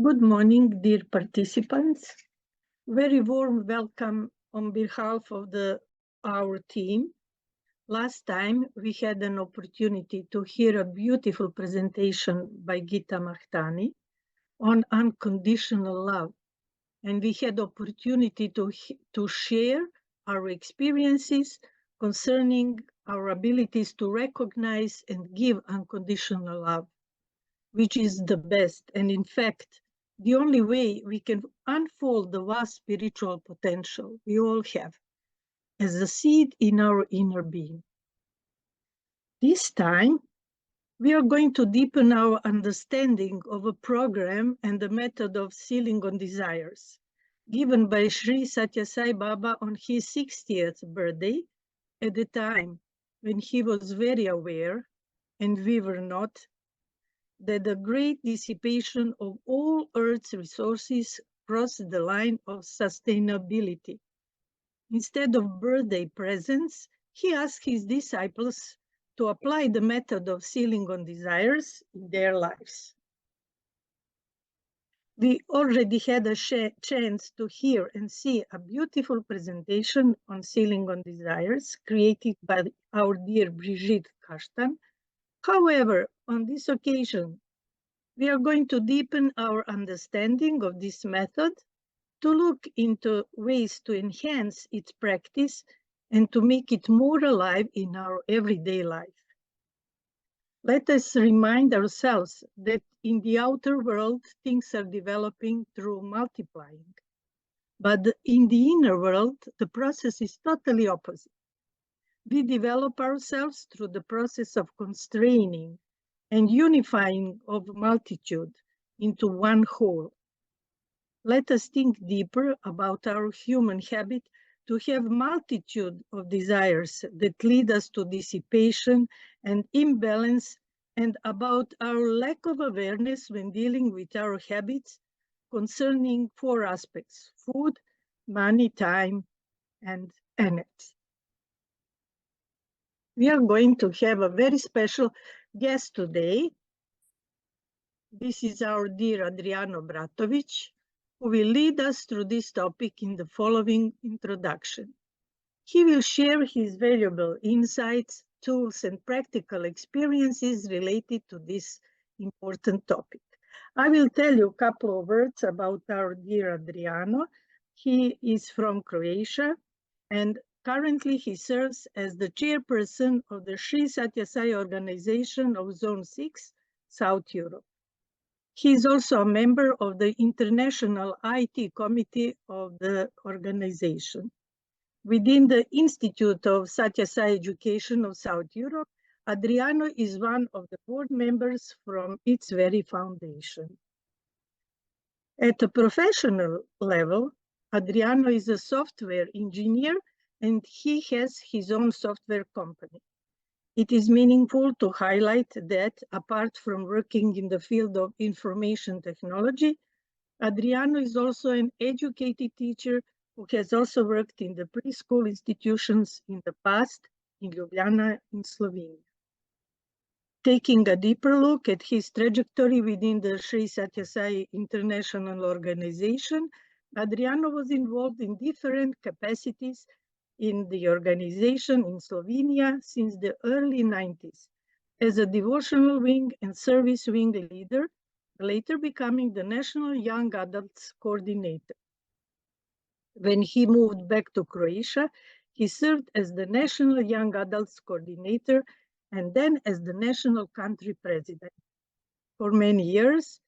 Good morning, dear participants. Very warm welcome on behalf of our team. Last time we had an opportunity to hear a beautiful presentation by Gita Mahtani on unconditional love. And we had opportunity to share our experiences concerning our abilities to recognize and give unconditional love, which is the best. And in fact, the only way we can unfold the vast spiritual potential we all have as a seed in our inner being. This time, we are going to deepen our understanding of a program and the method of sealing on desires, given by Sri Satya Sai Baba on his 60th birthday, at a time when he was very aware, and we were not, that the great dissipation of all Earth's resources crossed the line of sustainability. Instead of birthday presents, he asked his disciples to apply the method of sealing on desires in their lives. We already had a chance to hear and see a beautiful presentation on sealing on desires created by our dear Brigitte Kashtan. However, on this occasion, we are going to deepen our understanding of this method, to look into ways to enhance its practice and to make it more alive in our everyday life. Let us remind ourselves that in the outer world, things are developing through multiplying. But in the inner world, the process is totally opposite. We develop ourselves through the process of constraining and unifying of multitude into one whole. Let us think deeper about our human habit to have multitude of desires that lead us to dissipation and imbalance, and about our lack of awareness when dealing with our habits concerning 4 aspects: food, money, time, and energy. We are going to have a very special guest today. This is our dear Adriano Bratovic, who will lead us through this topic in the following introduction. He will share his valuable insights, tools, and practical experiences related to this important topic. I will tell you a couple of words about our dear Adriano. He is from Croatia, and currently he serves as the chairperson of the Sri Satya Sai organization of Zone 6, South Europe. He is also a member of the International IT Committee of the organization. Within the Institute of Satya Sai Education of South Europe, Adriano is one of the board members from its very foundation. At a professional level, Adriano is a software engineer and he has his own software company. It is meaningful to highlight that, apart from working in the field of information technology, Adriano is also an educated teacher who has also worked in the preschool institutions in the past in Ljubljana in Slovenia. Taking a deeper look at his trajectory within the Sri Satya Sai International Organization, Adriano was involved in different capacities in the organization in Slovenia since the early 90s as a devotional wing and service wing leader, later becoming the National Young Adults Coordinator. When he moved back to Croatia, he served as the National Young Adults Coordinator and then as the National Country President. For many years,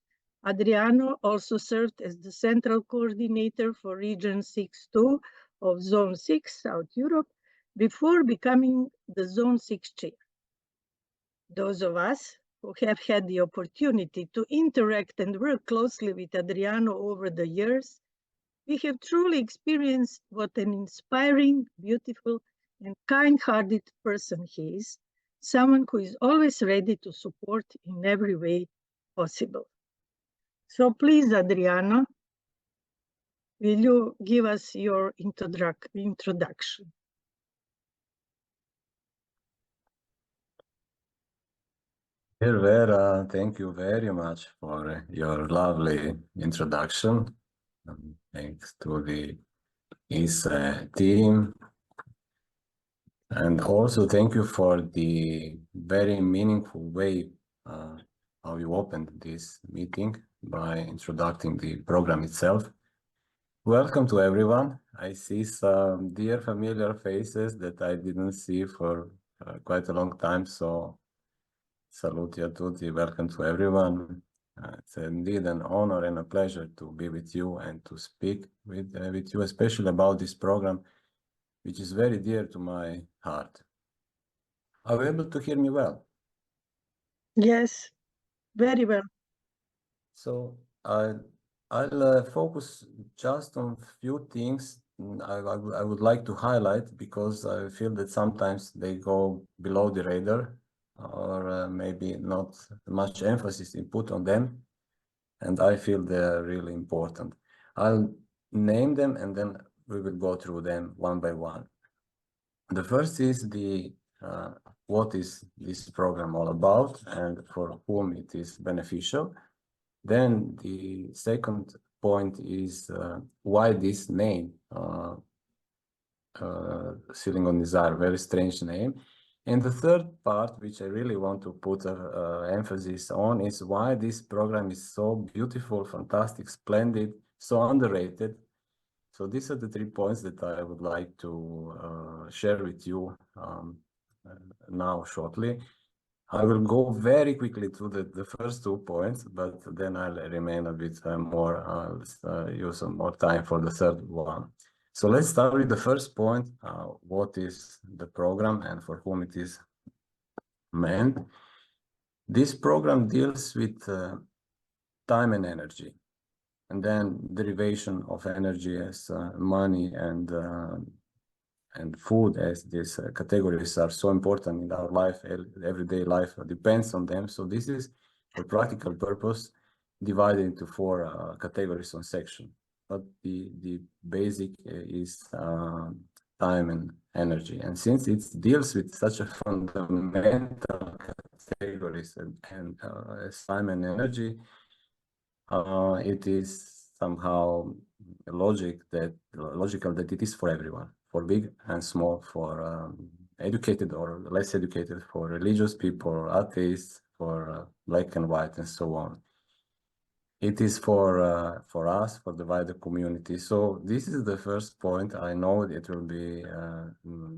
Adriano also served as the Central Coordinator for Region 6-2 of Zone 6, South Europe, before becoming the Zone 6 chair. Those of us who have had the opportunity to interact and work closely with Adriano over the years, we have truly experienced what an inspiring, beautiful, and kind-hearted person he is, someone who is always ready to support in every way possible. So please, Adriano, will you give us your introduction? Dear Vera, thank you very much for your lovely introduction. Thanks to the ISSE team. And also thank you for the very meaningful way how you opened this meeting by introducing the program itself. Welcome to everyone. I see some dear familiar faces that I didn't see for quite a long time, so saluti a tutti, welcome to everyone. It's indeed an honor and a pleasure to be with you and to speak with you, especially about this program, which is very dear to my heart. Are you able to hear me well? Yes, very well. So I'll focus just on few things I would like to highlight, because I feel that sometimes they go below the radar, or maybe not much emphasis is put on them, and I feel they're really important. I'll name them and then we will go through them one by one. The first is what is this program all about and for whom it is beneficial. Then the second point is why this name, Sealing on Desire, very strange name. And the third part, which I really want to put emphasis on, is why this program is so beautiful, fantastic, splendid, so underrated. So these are the 3 points that I would like to share with you now shortly. I will go very quickly through the first 2 points, but then I'll remain a bit more, use some more time for the third one. So let's start with the first point, what is the program and for whom it is meant. This program deals with time and energy, and then derivation of energy as money and food, as these categories are so important in our life, everyday life depends on them. So this is for practical purpose divided into 4 categories on section. But the basic is time and energy. And since it deals with such a fundamental categories and as time and energy, it is somehow logical that it is for everyone, for big and small, for educated or less educated, for religious people, atheists, for black and white, and so on. It is for us, for the wider community. So this is the first point. I know it will be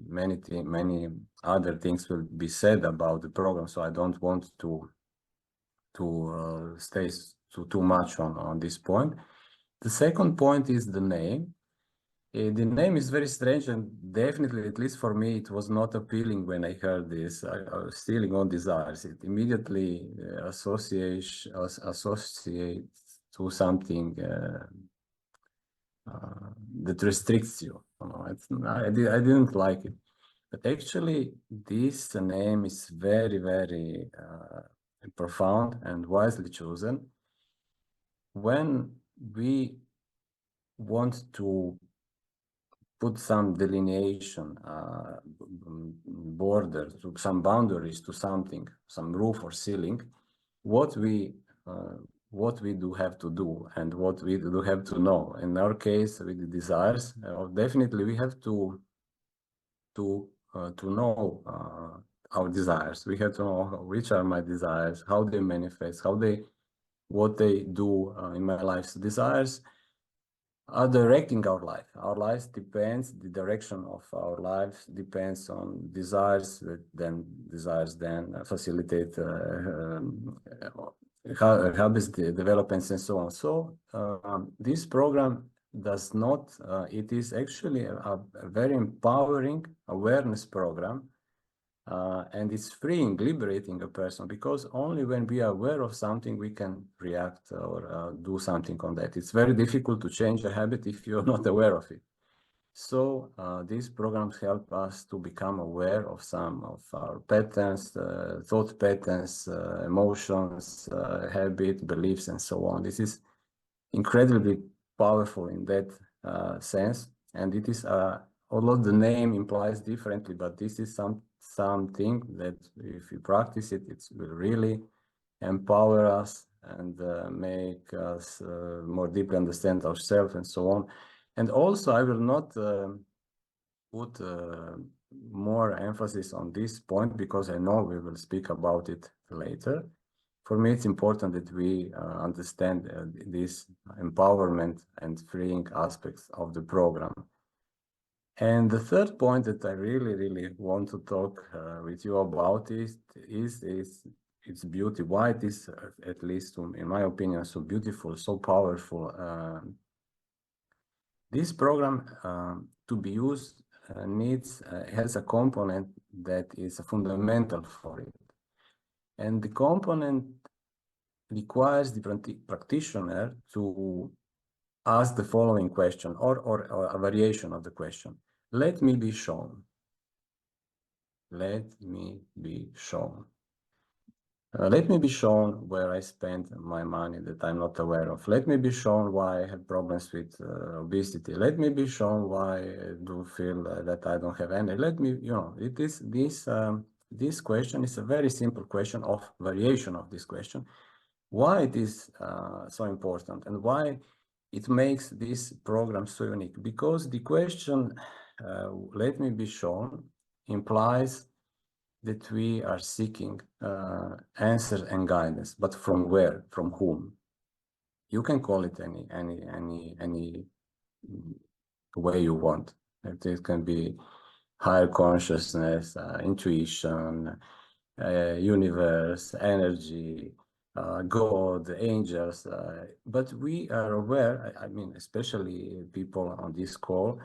many other things will be said about the program, so I don't want to stay too much on this point. The second point is the name. The name is very strange, and definitely, at least for me, it was not appealing when I heard this. Stealing on Desires. It immediately associates to something that restricts you. I didn't like it. But actually, this name is very, very profound and wisely chosen. When we want to put some delineation, border, to some boundaries to something, some roof or ceiling, what we do have to do and what we do have to know. In our case, with the desires, definitely we have to know our desires. We have to know which are my desires, how they manifest, what they do in my life. So desires are directing our life. Our life depends, the direction of our life depends on desires, desires then facilitate habits developments and so on. So this program does not, it is actually a very empowering awareness program. And it's freeing, liberating a person, because only when we are aware of something, we can react or do something on that. It's very difficult to change a habit if you're not aware of it. So these programs help us to become aware of some of our patterns, thought patterns, emotions, habit, beliefs, and so on. This is incredibly powerful in that sense. And it is, although the name implies differently, but this is something that if you practice it, it will really empower us and make us more deeply understand ourselves and so on. And also, I will not put more emphasis on this point because I know we will speak about it later. For me, it's important that we understand this empowerment and freeing aspects of the program. And the third point that I really want to talk with you about is its beauty. Why it is, at least in my opinion, so beautiful, so powerful. This program to be used has a component that is fundamental for it. And the component requires the practitioner to ask the following question or a variation of the question. Let me be shown. Let me be shown. Let me be shown where I spend my money that I'm not aware of. Let me be shown why I have problems with obesity. Let me be shown why I do feel that I don't have any. Let me, it is this question is a very simple question of variation of this question. Why it is so important and why it makes this program so unique? Because the question, let me be shown, implies that we are seeking answers and guidance, but from where, from whom? You can call it any way you want. It can be higher consciousness, intuition, universe, energy, God, angels, but we are aware, I mean, especially people on this call,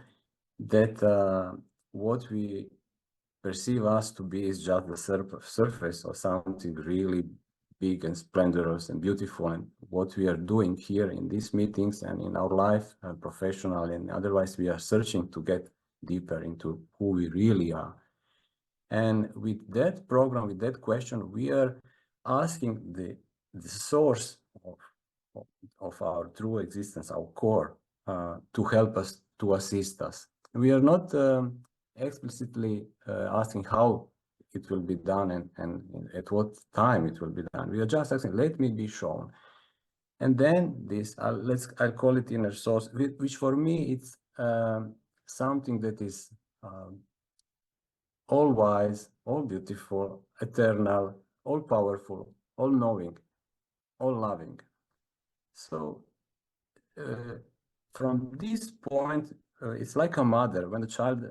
that what we perceive us to be is just the surface of something really big and splendorous and beautiful. And what we are doing here in these meetings and in our life, professional and otherwise, we are searching to get deeper into who we really are. And with that program, with that question, we are asking the source of our true existence, our core, to help us, to assist us. We are not explicitly asking how it will be done and at what time it will be done. We are just asking, let me be shown. And then this, I'll call it inner source, which for me, it's something that is all wise, all beautiful, eternal, all powerful, all knowing, all loving. So from this point, it's like a mother. When the child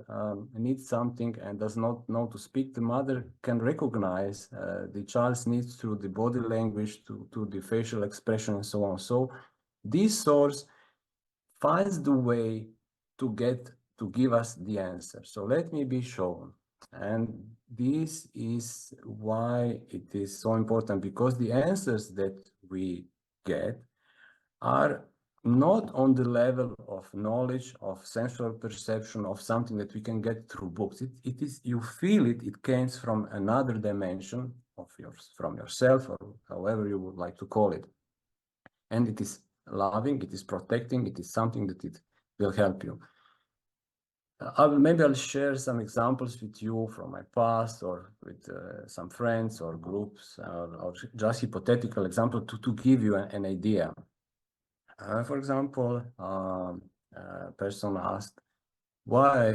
needs something and does not know to speak, the mother can recognize the child's needs through the body language, to the facial expression and so on. So this source finds the way to give us the answer. So let me be shown. And this is why it is so important, because the answers that we get are not on the level of knowledge, of sensual perception, of something that we can get through books. It is, you feel it, it comes from another dimension of from yourself, or however you would like to call it. And it is loving, it is protecting, it is something that it will help you. Maybe I'll share some examples with you from my past, or with some friends or groups, or just hypothetical example to give you an idea. For example, a person asked why I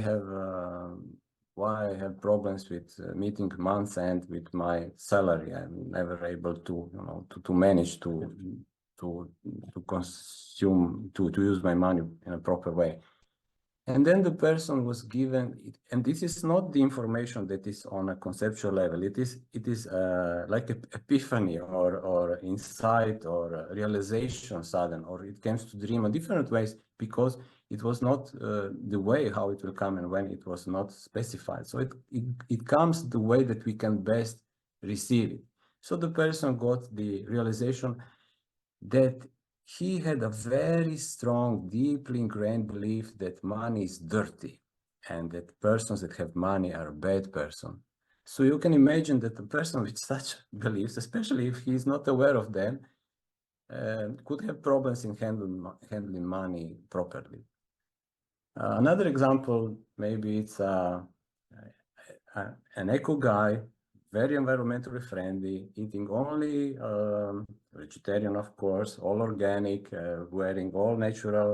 have problems with meeting month's end with my salary. I'm never able to to manage to consume, to use my money in a proper way. And then the person was given, and this is not the information that is on a conceptual level. It is like an epiphany or insight or realization sudden, or it comes to dream in different ways, because it was not the way how it will come and when it was not specified. So it comes the way that we can best receive it. So the person got the realization that he had a very strong, deeply ingrained belief that money is dirty and that persons that have money are a bad person. So you can imagine that a person with such beliefs, especially if he is not aware of them, could have problems in handling money properly. Another example, maybe it's an eco guy, very environmentally friendly, eating only vegetarian, of course, all organic, wearing all natural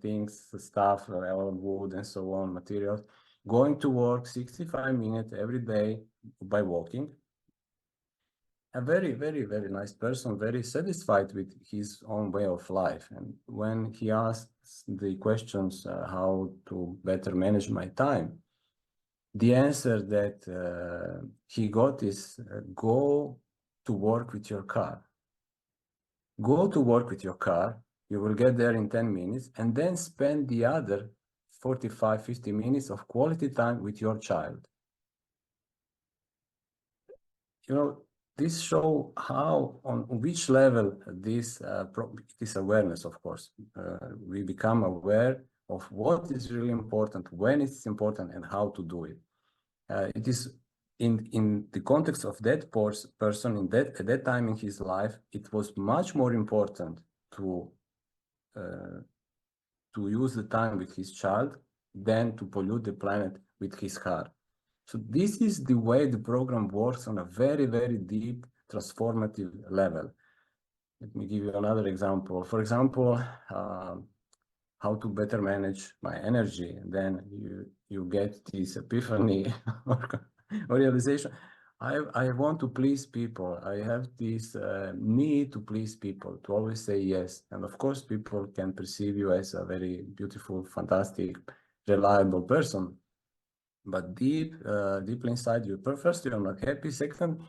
things, stuff, all wood and so on, materials, going to work 65 minutes every day by walking. A very, very, very nice person, very satisfied with his own way of life. And when he asks the questions, how to better manage my time, the answer that he got is go to work with your car. Go to work with your car, you will get there in 10 minutes, and then spend the other 45, 50 minutes of quality time with your child. You know, this show how, on which level this awareness, of course, we become aware of what is really important, when it's important, and how to do it. It is in the context of that person at that time in his life, it was much more important to use the time with his child than to pollute the planet with his car. So this is the way the program works on a very, very deep, transformative level. Let me give you another example. For example, how to better manage my energy. And then you get this epiphany or realization. I want to please people. I have this need to please people, to always say yes. And of course, people can perceive you as a very beautiful, fantastic, reliable person. But deeply inside you, first, you're not happy. Second,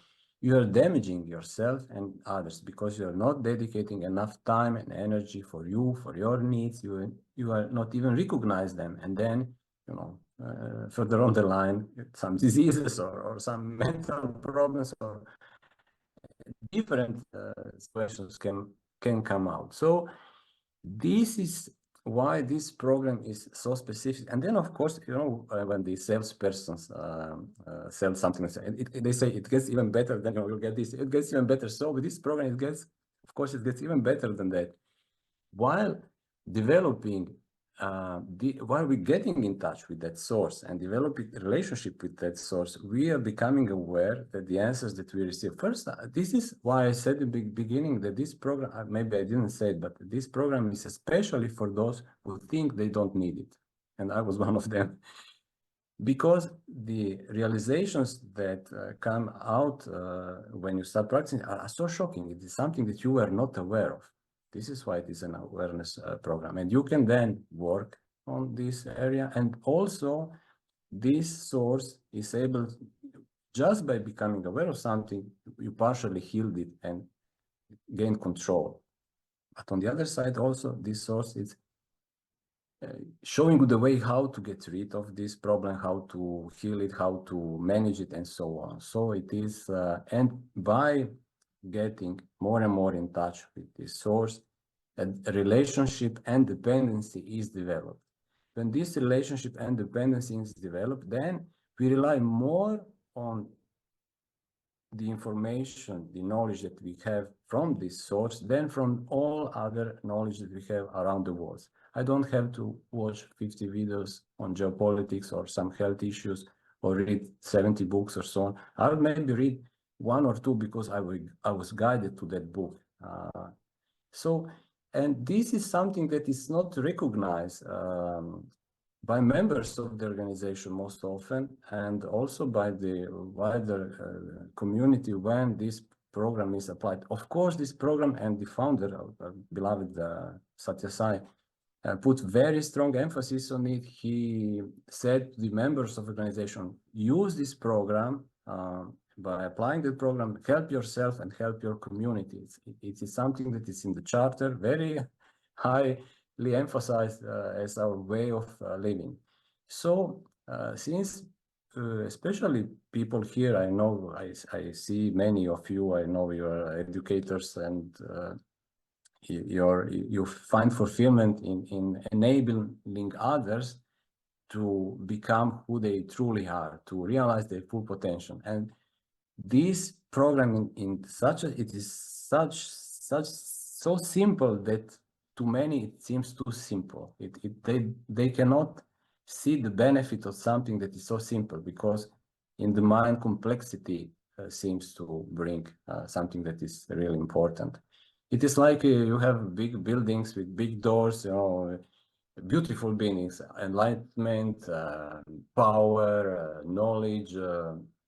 you are damaging yourself and others because you're not dedicating enough time and energy for you, for your needs. You are not even recognize them. And then, you know, further on the line, some diseases or some mental problems or different situations can come out. So this is why this program is so specific. And then, of course, you know, when the salespersons sell something, they say it gets even better. Then you'll get this. It gets even better. So with this program, it gets even better than that. While developing, while we're getting in touch with that source and developing a relationship with that source, we are becoming aware that the answers that we receive. First, this is why I said in the beginning that this program, maybe I didn't say it, but this program is especially for those who think they don't need it. And I was one of them. Because the realizations that come out when you start practicing are so shocking. It is something that you were not aware of. This is why it is an awareness program. And you can then work on this area. And also, this source is able, just by becoming aware of something, you partially healed it and gain control. But on the other side, also, this source is showing the way how to get rid of this problem, how to heal it, how to manage it, and so on. So it is, and by getting more and more in touch with this source, a relationship and dependency is developed. When this relationship and dependency is developed, then we rely more on the information, the knowledge that we have from this source than from all other knowledge that we have around the world. I don't have to watch 50 videos on geopolitics or some health issues or read 70 books or so on. I'll maybe read one or two because I was guided to that book. And this is something that is not recognized by members of the organization most often, and also by the wider community when this program is applied. Of course, this program and the founder, beloved Satya Sai, put very strong emphasis on it. He said to the members of the organization, use this program. By applying the program, help yourself and help your communities. It is something that is in the charter, very highly emphasized as our way of living. So since especially people here, I know, I see many of you, I know you're educators and you find fulfillment in enabling others to become who they truly are, to realize their full potential. And this program it is so simple that to many it seems too simple. They cannot see the benefit of something that is so simple, because in the mind complexity seems to bring something that is really important. It is like you have big buildings with big doors, you know, beautiful buildings, enlightenment, power, knowledge,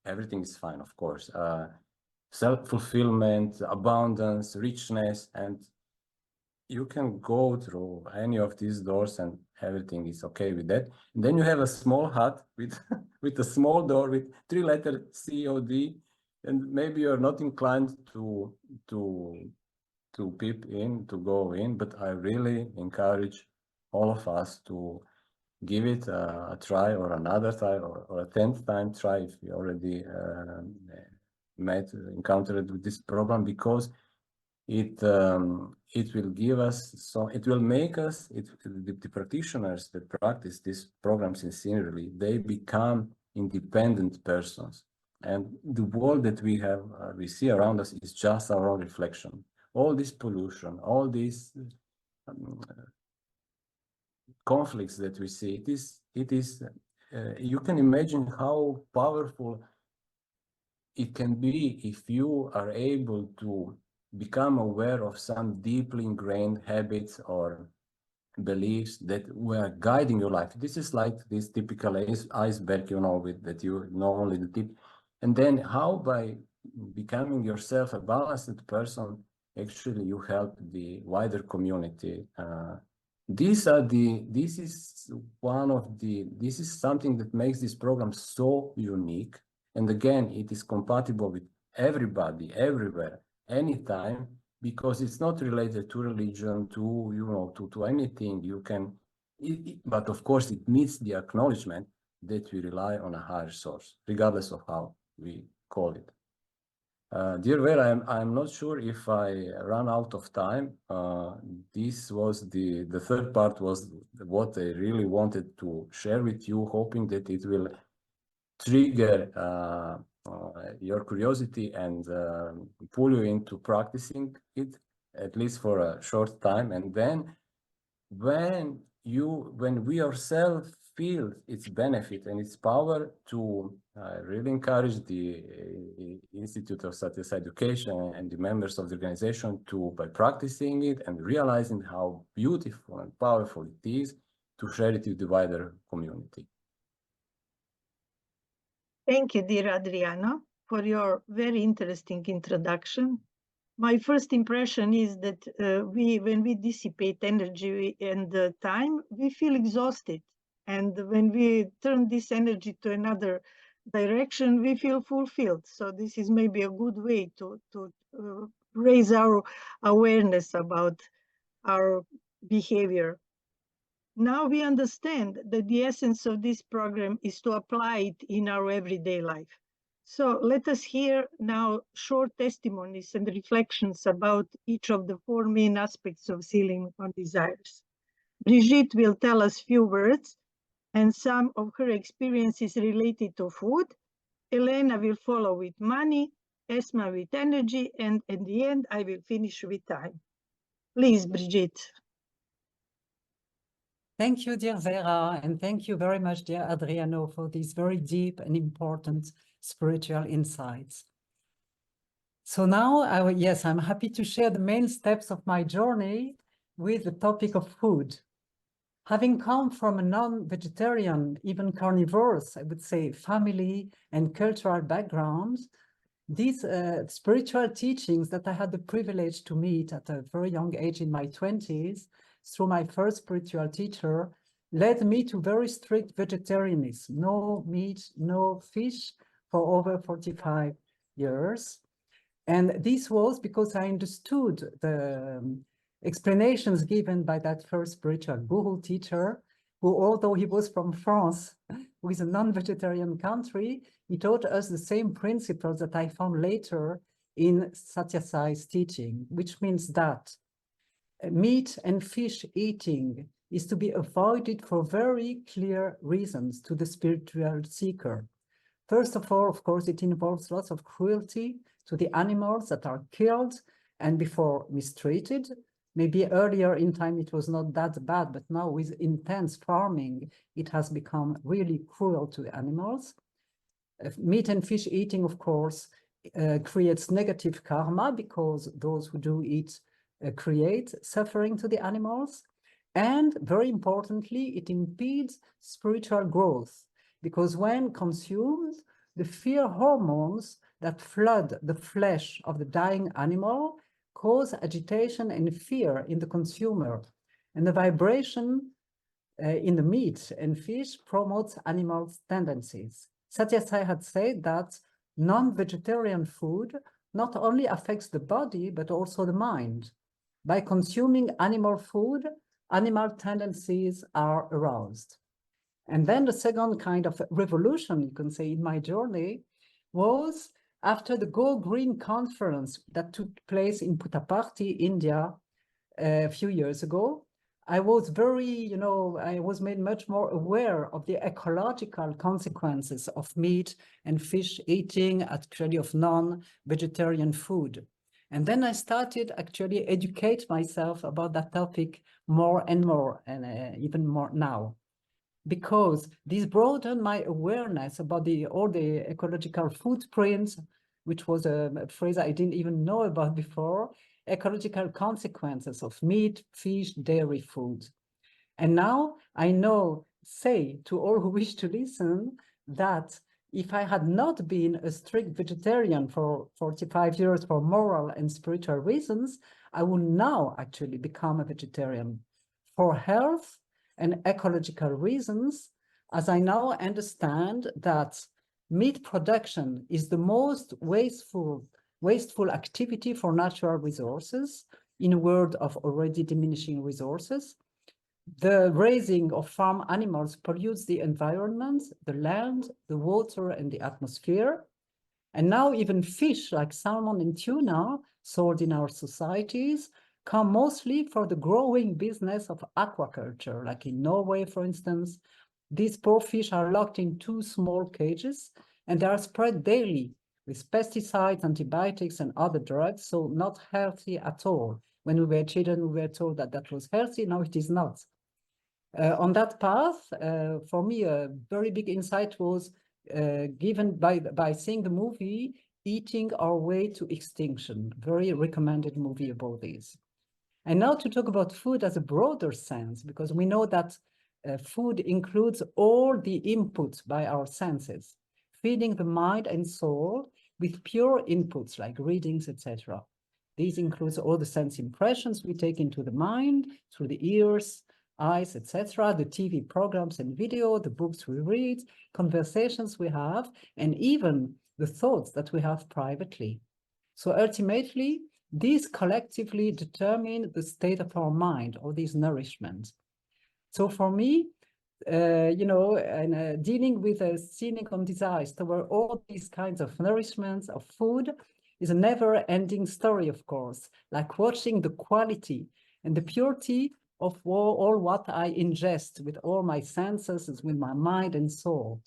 everything is fine, of course. Self-fulfillment, abundance, richness, and you can go through any of these doors and everything is okay with that. And then you have a small hut with with a small door with 3-letter COD, and maybe you're not inclined to peep in, to go in, but I really encourage all of us to give it a try, or another try, or a 10th time try if you already encountered with this problem, because it will give us, so it will make us, the practitioners that practice these programs sincerely, they become independent persons, and the world that we have we see around us is just our own reflection. All this pollution, all these conflicts that we see, it is you can imagine how powerful it can be if you are able to become aware of some deeply ingrained habits or beliefs that were guiding your life. This is like this typical iceberg, you know, with that you know only the tip. And then how by becoming yourself a balanced person, actually you help the wider community. This is something that makes this program so unique. And again, it is compatible with everybody, everywhere, anytime, because it's not related to religion, to, you know, to anything. You can, but of course it needs the acknowledgement that we rely on a higher source, regardless of how we call it. Dear Vera, I'm not sure if I ran out of time. This was the third part was what I really wanted to share with you, hoping that it will trigger your curiosity and pull you into practicing it, at least for a short time. And then when we ourselves feel its benefit and its power, to really encourage the Institute of Subtitles Education and the members of the organization to, by practicing it and realizing how beautiful and powerful it is, to share it with the wider community. Thank you, dear Adriano, for your very interesting introduction. My first impression is that when we dissipate energy and time, we feel exhausted. And when we turn this energy to another direction, we feel fulfilled. So this is maybe a good way to raise our awareness about our behavior. Now we understand that the essence of this program is to apply it in our everyday life. So let us hear now short testimonies and reflections about each of the 4 main aspects of sealing on desires. Brigitte will tell us few words and some of her experiences related to food. Elena will follow with money, Esma with energy, and at the end, I will finish with time. Please, Brigitte. Thank you, dear Vera, and thank you very much, dear Adriano, for these very deep and important spiritual insights. So now, I'm happy to share the main steps of my journey with the topic of food. Having come from a non-vegetarian, even carnivorous, I would say, family and cultural background, these spiritual teachings that I had the privilege to meet at a very young age in my 20s, through my first spiritual teacher, led me to very strict vegetarianism, no meat, no fish, for over 45 years. And this was because I understood the explanations given by that first spiritual guru teacher, who, although he was from France, who is a non-vegetarian country, he taught us the same principles that I found later in Satyasai's teaching, which means that meat and fish eating is to be avoided for very clear reasons to the spiritual seeker. First of all, of course, it involves lots of cruelty to the animals that are killed and before mistreated. Maybe earlier in time it was not that bad, but now with intense farming, it has become really cruel to the animals. Meat and fish eating, of course, creates negative karma because those who do it create suffering to the animals. And very importantly, it impedes spiritual growth because when consumed, the fear hormones that flood the flesh of the dying animal cause agitation and fear in the consumer. And the vibration in the meat and fish promotes animal tendencies. Satyasai had said that non-vegetarian food not only affects the body, but also the mind. By consuming animal food, animal tendencies are aroused. And then the second kind of revolution, you can say, in my journey was after the Go Green conference that took place in Puttaparthi, India, a few years ago. I was very, I was made much more aware of the ecological consequences of meat and fish eating, actually of non-vegetarian food. And then I started actually educate myself about that topic more and more, and even more now, because this broadened my awareness about all the ecological footprints, which was a phrase I didn't even know about before, ecological consequences of meat, fish, dairy food. And now I say to all who wish to listen that if I had not been a strict vegetarian for 45 years for moral and spiritual reasons, I would now actually become a vegetarian for health and ecological reasons, as I now understand that meat production is the most wasteful activity for natural resources in a world of already diminishing resources. The raising of farm animals pollutes the environment, the land, the water, and the atmosphere. And now even fish like salmon and tuna sold in our societies come mostly for the growing business of aquaculture, like in Norway, for instance. These poor fish are locked in 2 small cages, and they are spread daily with pesticides, antibiotics, and other drugs, so not healthy at all. When we were children, we were told that that was healthy. Now it is not. On that path, for me, a very big insight was given by seeing the movie Eating Our Way to Extinction, very recommended movie about this. And now to talk about food as a broader sense, because we know that food includes all the inputs by our senses, feeding the mind and soul with pure inputs like readings, etc. These includes all the sense impressions we take into the mind through the ears, eyes, etc., the TV programs and video, the books we read, conversations we have, and even the thoughts that we have privately. So ultimately, these collectively determine the state of our mind, or this nourishment. So for me, dealing with a cynic on desires toward all these kinds of nourishments of food is a never-ending story, of course, like watching the quality and the purity of all what I ingest with all my senses, with my mind and soul.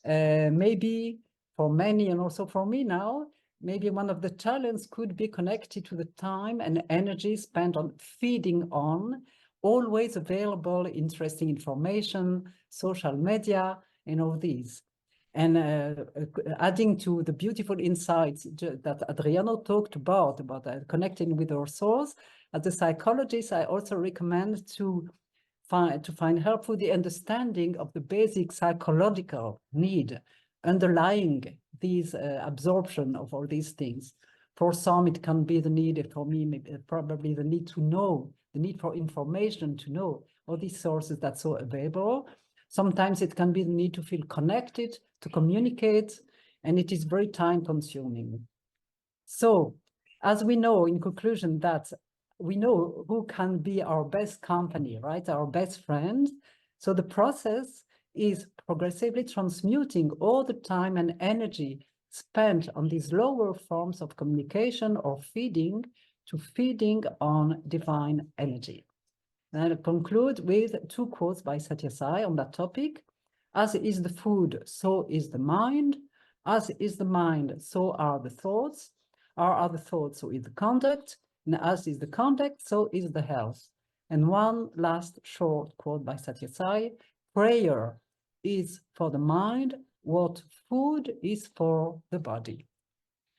Maybe for many, and also for me now, maybe one of the challenges could be connected to the time and energy spent on feeding on always available interesting information, social media, and all these. And adding to the beautiful insights that Adriano talked about connecting with our source, as a psychologist, I also recommend to find helpful the understanding of the basic psychological need underlying these absorption of all these things. For some, it can be the need, for me, probably the need to know, the need for information to know all these sources that's so available. Sometimes it can be the need to feel connected, to communicate, and it is very time consuming. So, as we know, in conclusion, that we know who can be our best company, right? Our best friend. So the process is progressively transmuting all the time and energy spent on these lower forms of communication or feeding to feeding on divine energy. And I'll conclude with 2 quotes by Satyasai on that topic. As is the food, so is the mind. As is the mind, so are the thoughts. Are the thoughts, so is the conduct. And as is the conduct, so is the health. And one last short quote by Satyasai: prayer is for the mind what food is for the body.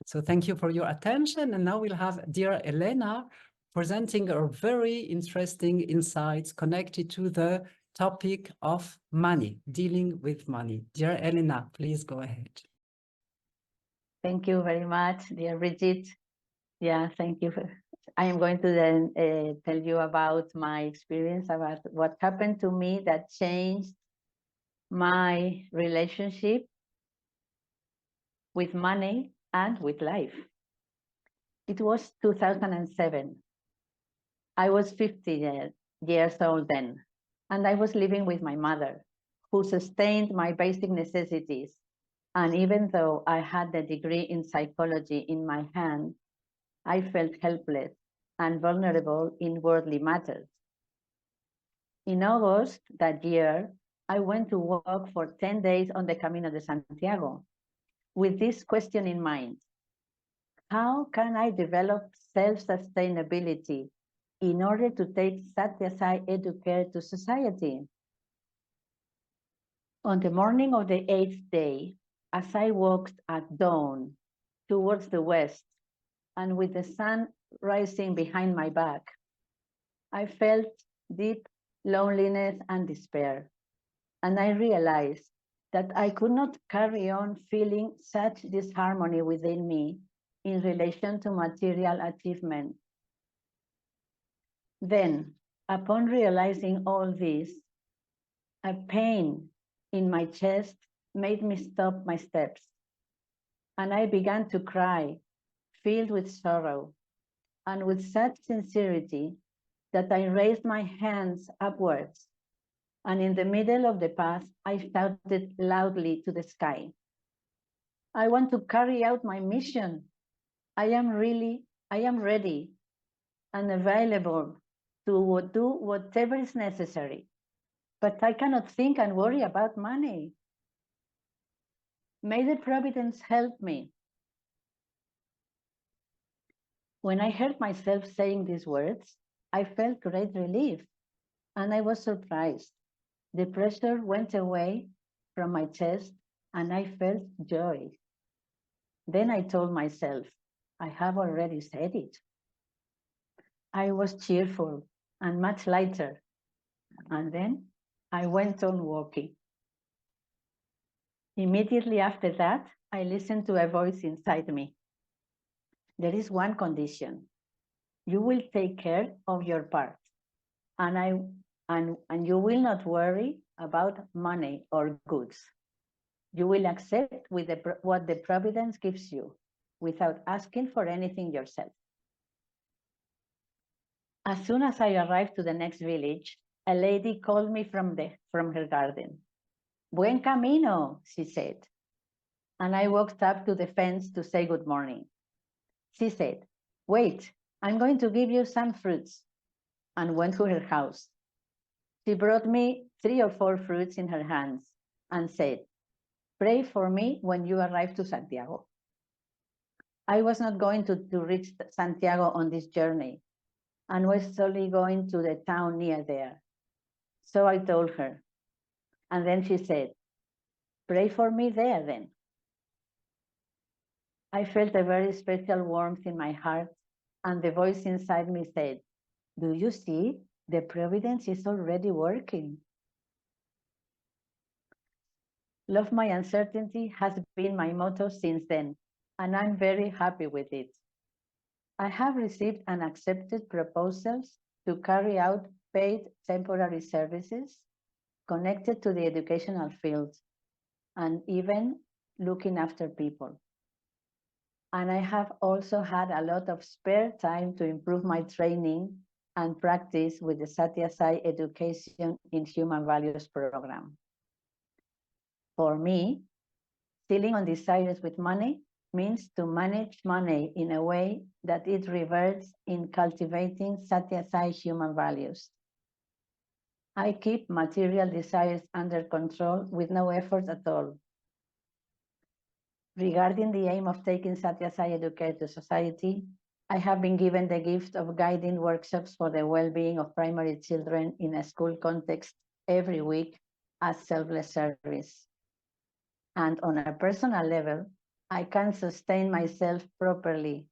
So thank you for your attention. And now we'll have dear Elena presenting her very interesting insights connected to the topic of money, dealing with money. Dear Elena, please go ahead. Thank you very much, dear Brigitte. Yeah, thank you. I am going to then tell you about my experience, about what happened to me that changed my relationship with money and with life. It was 2007. I was 50 years old then, and I was living with my mother, who sustained my basic necessities. And even though I had the degree in psychology in my hand, I felt helpless and vulnerable in worldly matters. In August that year, I went to walk for 10 days on the Camino de Santiago with this question in mind: how can I develop self-sustainability in order to take Satyasai Educare to society? On the morning of the 8th day, as I walked at dawn towards the west, and with the sun rising behind my back, I felt deep loneliness and despair. And I realized that I could not carry on feeling such disharmony within me in relation to material achievement. Then, upon realizing all this, a pain in my chest made me stop my steps. And I began to cry, filled with sorrow, and with such sincerity that I raised my hands upwards. And in the middle of the path, I shouted loudly to the sky, I want to carry out my mission. I am ready and available to do whatever is necessary, but I cannot think and worry about money. May the providence help me. When I heard myself saying these words, I felt great relief, and I was surprised. The pressure went away from my chest, and I felt joy. Then I told myself, I have already said it. I was cheerful and much lighter, and then I went on walking. Immediately after that, I listened to a voice inside me. There is one condition. You will take care of your part, and you will not worry about money or goods. You will accept what the providence gives you without asking for anything yourself. As soon as I arrived to the next village, a lady called me from her garden. Buen camino, she said. And I walked up to the fence to say good morning. She said, wait, I'm going to give you some fruits, and went to her house. She brought me 3 or 4 fruits in her hands and said, pray for me when you arrive to Santiago. I was not going to reach Santiago on this journey, and was only going to the town near there. So I told her, and then she said, pray for me there then. I felt a very special warmth in my heart, and the voice inside me said, do you see? The providence is already working. Love my uncertainty has been my motto since then, and I'm very happy with it. I have received and accepted proposals to carry out paid temporary services connected to the educational field, and even looking after people. And I have also had a lot of spare time to improve my training and practice with the Satyasai Education in Human Values program. For me, dealing on desires with money means to manage money in a way that it reverts in cultivating Satyasai human values. I keep material desires under control with no effort at all. Regarding the aim of taking Satyasai Educare to society, I have been given the gift of guiding workshops for the well-being of primary children in a school context every week as selfless service. And on a personal level, I can sustain myself properly,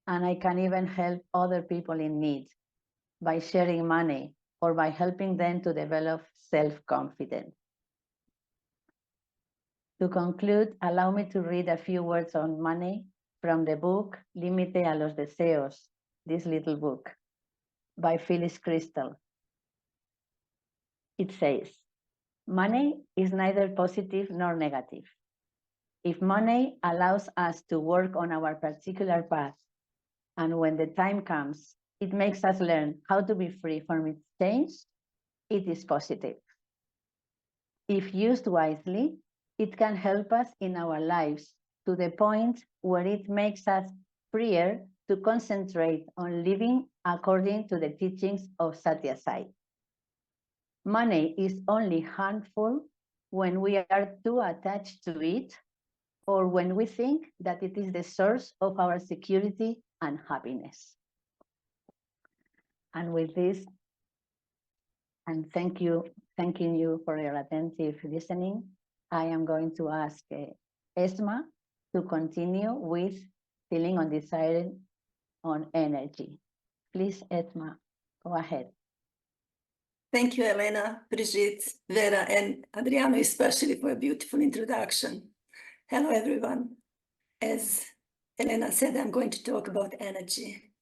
and I can even help other people in need by sharing money or by helping them to develop self-confidence. To conclude, allow me to read a few words on money from the book Límite a los Deseos, this little book by Phyllis Crystal. It says, money is neither positive nor negative. If money allows us to work on our particular path, and when the time comes, it makes us learn how to be free from its change, it is positive. If used wisely, it can help us in our lives to the point where it makes us freer to concentrate on living according to the teachings of Satyasai. Money is only harmful when we are too attached to it or when we think that it is the source of our security and happiness. And with this, and thanking you for your attentive listening, I am going to ask Esma to continue with feeling undecided on energy. Please, Esma, go ahead. Thank you, Elena, Brigitte, Vera, and Adriano, especially for a beautiful introduction. Hello, everyone. As Elena said, I'm going to talk about energy.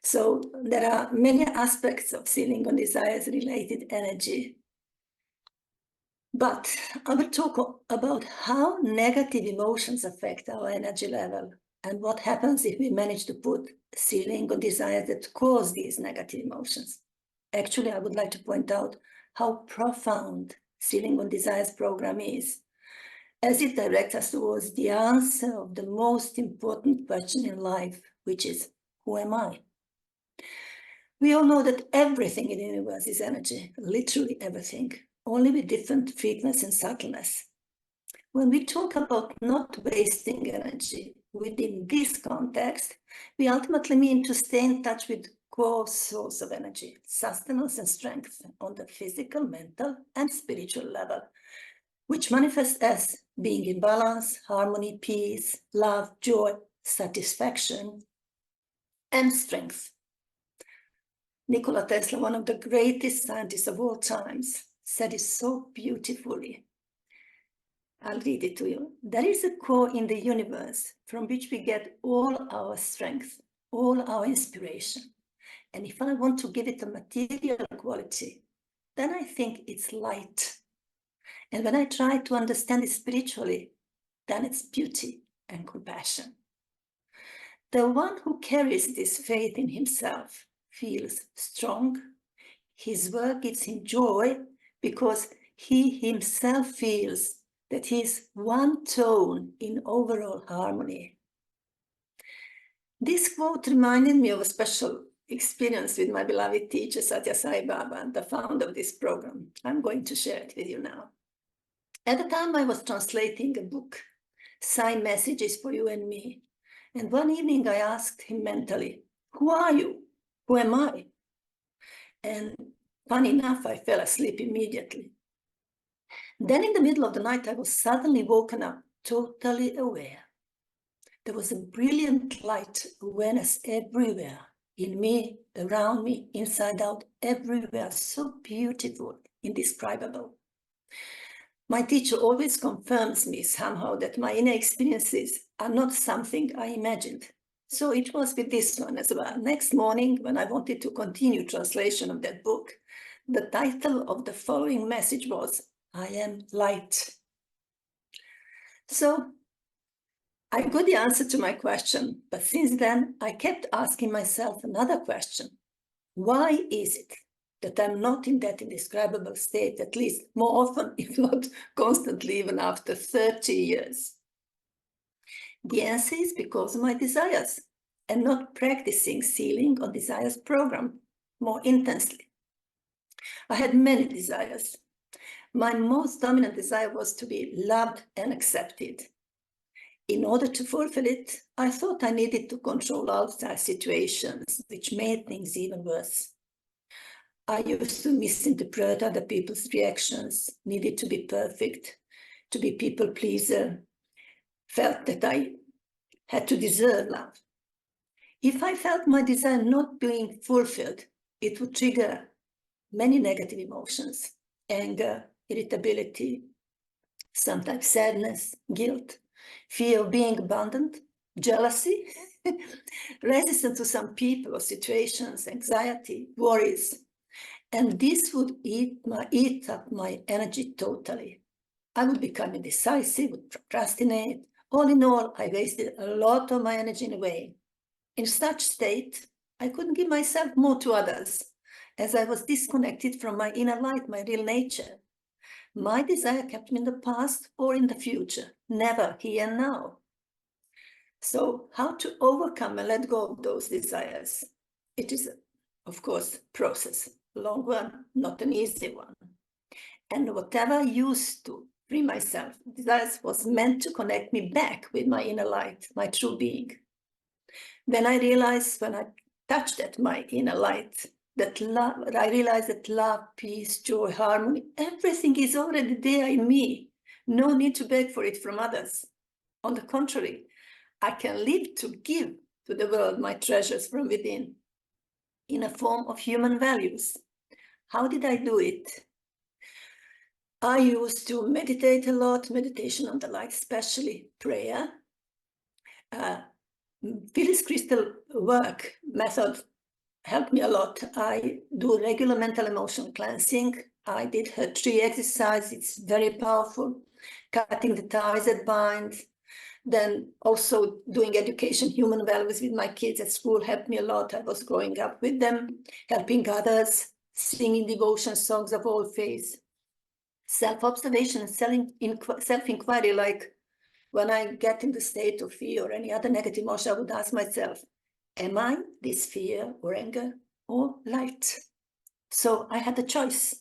So there are many aspects of feeling on desires-related energy. But I will talk about how negative emotions affect our energy level and what happens if we manage to put ceiling on desires that cause these negative emotions. Actually, I would like to point out how profound Ceiling on Desires program is, as it directs us towards the answer of the most important question in life, which is, who am I? We all know that everything in the universe is energy, literally everything, only with different frequency and subtleness. When we talk about not wasting energy within this context, we ultimately mean to stay in touch with core source of energy, sustenance and strength on the physical, mental, and spiritual level, which manifests as being in balance, harmony, peace, love, joy, satisfaction, and strength. Nikola Tesla, one of the greatest scientists of all times, said it so beautifully. I'll read it to you. There is a core in the universe from which we get all our strength, all our inspiration. And if I want to give it a material quality, then I think it's light. And when I try to understand it spiritually, then it's beauty and compassion. The one who carries this faith in himself feels strong. His work gives him joy because he himself feels that he's one tone in overall harmony. This quote reminded me of a special experience with my beloved teacher, Satya Sai Baba, the founder of this program. I'm going to share it with you now. At the time, I was translating a book, Sign Messages for You and Me. And one evening I asked him mentally, who are you? Who am I? And funny enough, I fell asleep immediately. Then in the middle of the night, I was suddenly woken up, totally aware. There was a brilliant light awareness everywhere, in me, around me, inside out, everywhere, so beautiful, indescribable. My teacher always confirms me somehow that my inner experiences are not something I imagined. So it was with this one as well. Next morning, when I wanted to continue translation of that book, the title of the following message was, I am light. So I got the answer to my question, but since then I kept asking myself another question. Why is it that I'm not in that indescribable state, at least more often, if not constantly, even after 30 years? The answer is because of my desires and not practicing Ceiling on Desires program more intensely. I had many desires. My most dominant desire was to be loved and accepted. In order to fulfill it, I thought I needed to control outside situations, which made things even worse. I used to misinterpret other people's reactions, needed to be perfect, to be people pleaser, felt that I had to deserve love. If I felt my desire not being fulfilled, it would trigger many negative emotions: anger, irritability, sometimes sadness, guilt, fear of being abandoned, jealousy, resistance to some people or situations, anxiety, worries. And this would eat up my energy totally. I would become indecisive, would procrastinate. All in all, I wasted a lot of my energy in a way. In such state, I couldn't give myself more to others, as I was disconnected from my inner light, my real nature. My desire kept me in the past or in the future, never here and now. So how to overcome and let go of those desires? It is, of course, a process, a long one, not an easy one. And whatever I used to free myself, desires was meant to connect me back with my inner light, my true being. Then I realized when I touched at my inner light, that love, I realized that love, peace, joy, harmony, everything is already there in me. No need to beg for it from others. On the contrary, I can live to give to the world my treasures from within in a form of human values. How did I do it? I used to meditate a lot, meditation on the light, especially prayer. Phyllis Crystal work method helped me a lot. I do regular mental emotional cleansing. I did her 3 exercises. It's very powerful. Cutting the ties that bind. Then also doing education, human values with my kids at school helped me a lot. I was growing up with them, helping others, singing devotion songs of all faiths. Self-observation and self-inquiry, like when I get in the state of fear or any other negative emotion, I would ask myself, am I this fear or anger or light? So I had a choice.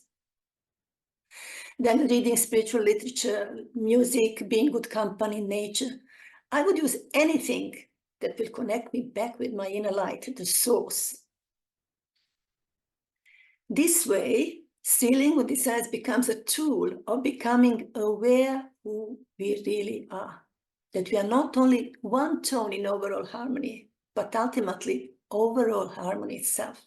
Then reading spiritual literature, music, being good company, nature. I would use anything that will connect me back with my inner light, the source. This way, sealing with desires becomes a tool of becoming aware who we really are. That we are not only one tone in overall harmony, but ultimately overall harmony itself.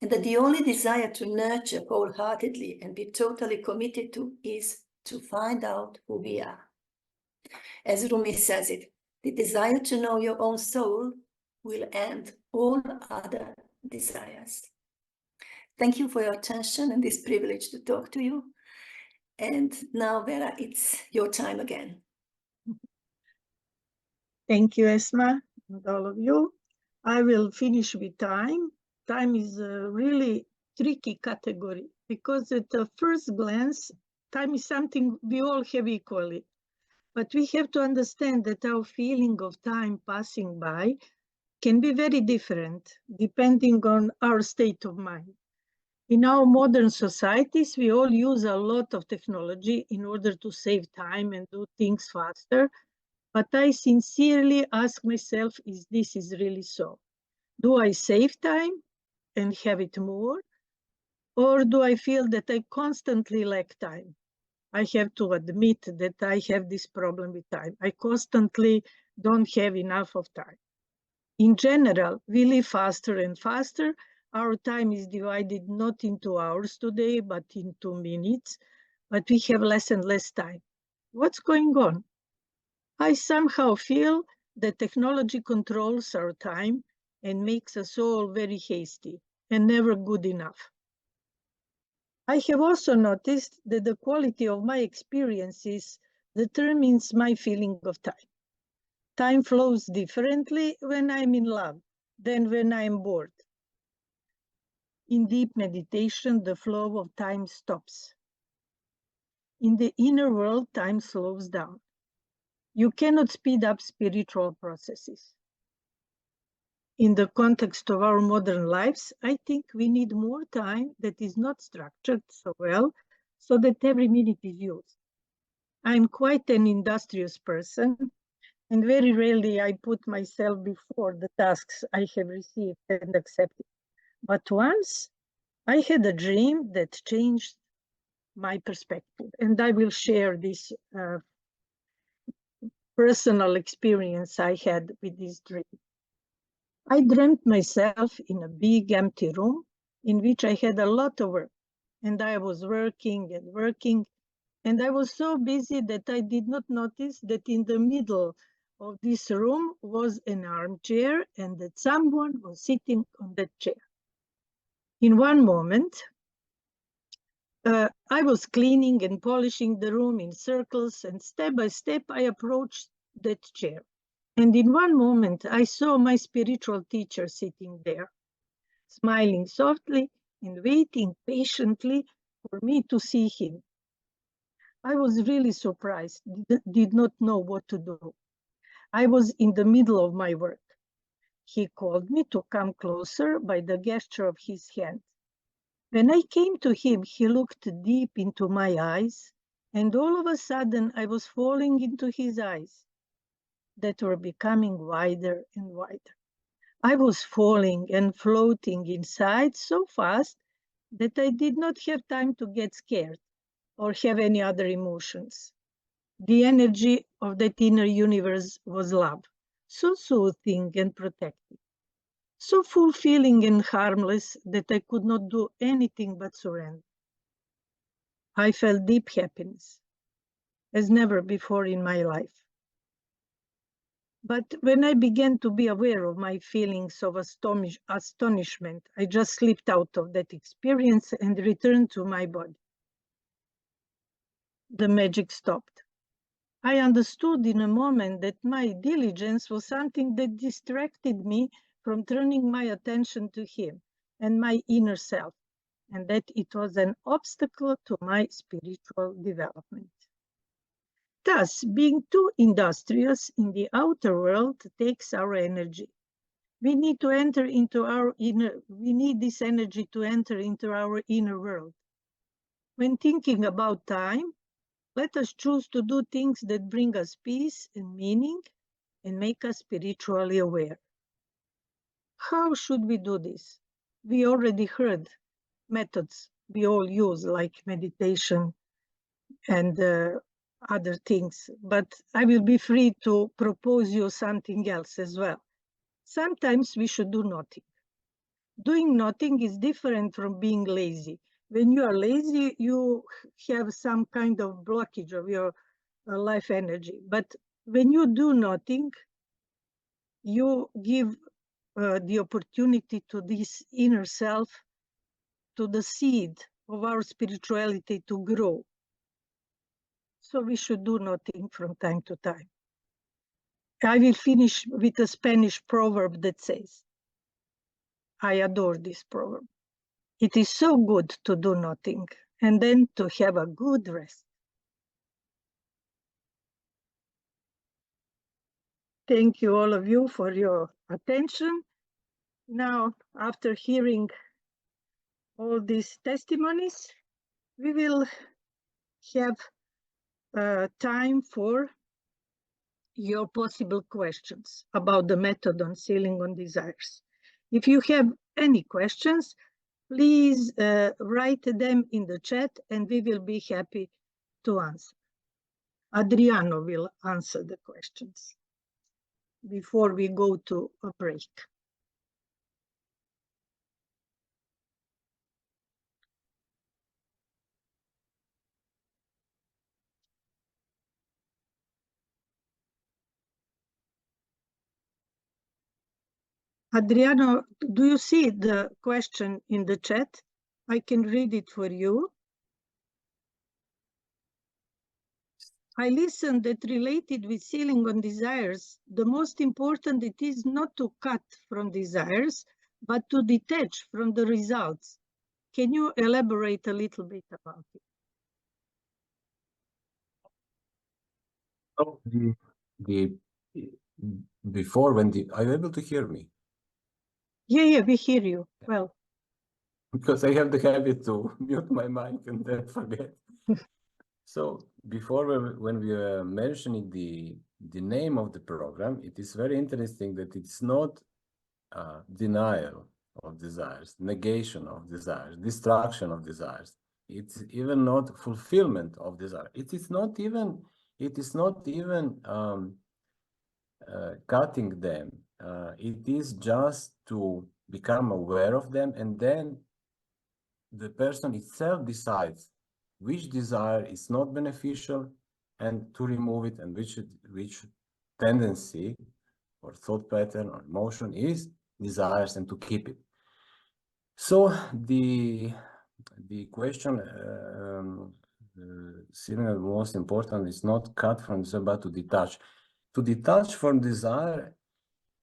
And that the only desire to nurture wholeheartedly and be totally committed to is to find out who we are. As Rumi says it, the desire to know your own soul will end all other desires. Thank you for your attention and this privilege to talk to you. And now, Vera, it's your time again. Thank you, Esma, and all of you. I will finish with time. Time is a really tricky category because at the first glance, time is something we all have equally. But we have to understand that our feeling of time passing by can be very different depending on our state of mind. In our modern societies, we all use a lot of technology in order to save time and do things faster. But I sincerely ask myself, is this really so? Do I save time and have it more? Or do I feel that I constantly lack time? I have to admit that I have this problem with time. I constantly don't have enough of time. In general, we live faster and faster. Our time is divided not into hours today, but into minutes, but we have less and less time. What's going on? I somehow feel that technology controls our time and makes us all very hasty and never good enough. I have also noticed that the quality of my experiences determines my feeling of time. Time flows differently when I'm in love than when I'm bored. In deep meditation, the flow of time stops. In the inner world, time slows down. You cannot speed up spiritual processes. In the context of our modern lives, I think we need more time that is not structured so well, so that every minute is used. I'm quite an industrious person, and very rarely I put myself before the tasks I have received and accepted. But once I had a dream that changed my perspective, and I will share this personal experience I had with this dream. I dreamt myself in a big empty room in which I had a lot of work, and I was working and working, and I was so busy that I did not notice that in the middle of this room was an armchair and that someone was sitting on that chair. In one moment, I was cleaning and polishing the room in circles, and step by step I approached that chair. And in one moment, I saw my spiritual teacher sitting there, smiling softly and waiting patiently for me to see him. I was really surprised, did not know what to do. I was in the middle of my work. He called me to come closer by the gesture of his hand. When I came to him, he looked deep into my eyes, and all of a sudden I was falling into his eyes that were becoming wider and wider. I was falling and floating inside so fast that I did not have time to get scared or have any other emotions. The energy of that inner universe was love, so soothing and protective, so fulfilling and harmless that I could not do anything but surrender. I felt deep happiness, as never before in my life. But when I began to be aware of my feelings of astonishment, I just slipped out of that experience and returned to my body. The magic stopped. I understood in a moment that my diligence was something that distracted me from turning my attention to him and my inner self, and that it was an obstacle to my spiritual development. Thus, being too industrious in the outer world takes our energy. We need to enter into our inner, we need this energy to enter into our inner world. When thinking about time, let us choose to do things that bring us peace and meaning and make us spiritually aware. How should we do this? We already heard methods we all use, like meditation and other things, but I will be free to propose you something else as well. Sometimes we should do nothing. Doing nothing is different from being lazy. When you are lazy, you have some kind of blockage of your life energy. But when you do nothing, you give the opportunity to this inner self, to the seed of our spirituality to grow. So we should do nothing from time to time. I will finish with a Spanish proverb that says, I adore this proverb. It is so good to do nothing and then to have a good rest. Thank you, all of you, for your attention. Now, after hearing all these testimonies, we will have time for your possible questions about the method on sealing on desires. If you have any questions, please write them in the chat and we will be happy to answer. Adriano will answer the questions before we go to a break. Adriano, do you see the question in the chat? I can read it for you. I listened that related with sealing on desires, the most important it is not to cut from desires, but to detach from the results. Can you elaborate a little bit about it? Oh, before are you able to hear me? Yeah, we hear you well. Because I have the habit to mute my mic and then forget. So before, when we were mentioning the name of the program, it is very interesting that it's not denial of desires, negation of desires, destruction of desires. It's even not fulfillment of desire. It is not even cutting them. It is just to become aware of them, and then the person itself decides which desire is not beneficial and to remove it, and which tendency or thought pattern or emotion is desires and to keep it. So the question, similar, most important is not cut from desire, but to detach. To detach from desire,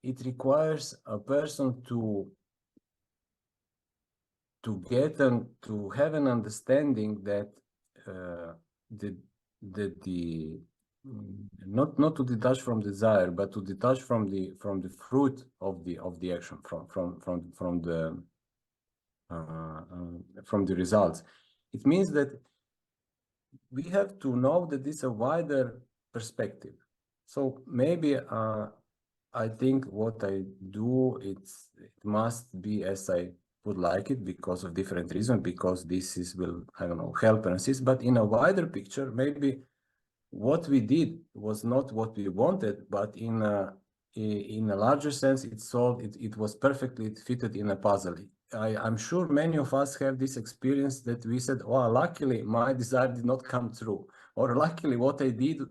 it requires a person to get and to have an understanding that not to detach from desire, but to detach from the fruit of the action, from the results. It means that we have to know that it's a wider perspective. So maybe I think what I do, it must be as I would like it because of different reasons, because this will, I don't know, help and assist. But in a wider picture, maybe what we did was not what we wanted, but in a larger sense, it was perfectly fitted in a puzzle. I'm sure many of us have this experience that we said, oh, luckily my desire did not come true, or luckily what I did,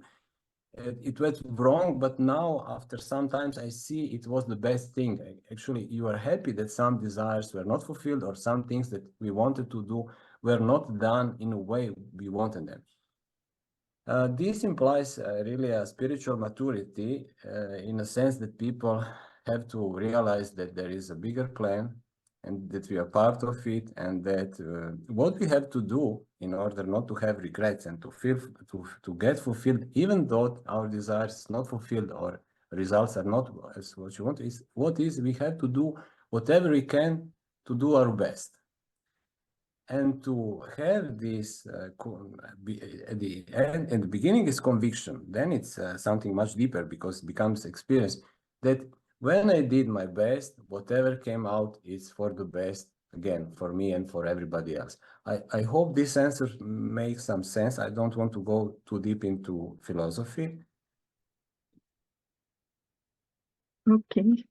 it went wrong, but now after some times I see it was the best thing. Actually, you are happy that some desires were not fulfilled, or some things that we wanted to do were not done in a way we wanted them. This implies really a spiritual maturity in a sense that people have to realize that there is a bigger plan and that we are part of it, and that what we have to do in order not to have regrets and to get fulfilled, even though our desires is not fulfilled or results are not as what you want, is we have to do whatever we can to do our best. And to have this at the end, in the beginning is conviction, then it's something much deeper, because it becomes experience that when I did my best, whatever came out is for the best, again, for me and for everybody else. I hope this answer makes some sense. I don't want to go too deep into philosophy. Okay.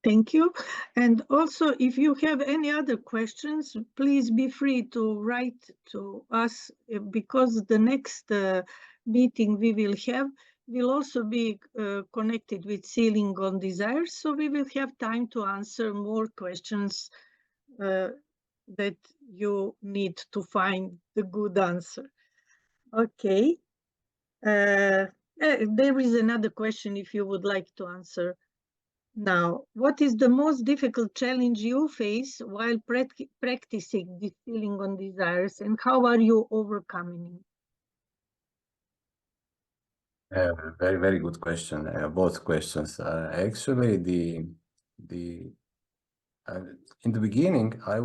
Thank you. And also, if you have any other questions, please be free to write to us, because the next meeting we will have will also be connected with Sealing on Desire. So we will have time to answer more questions that you need to find the good answer. Okay. There is another question if you would like to answer. Now, what is the most difficult challenge you face while practicing distilling on desires, and how are you overcoming it? Very, very good question. Both questions. Actually, in the beginning, I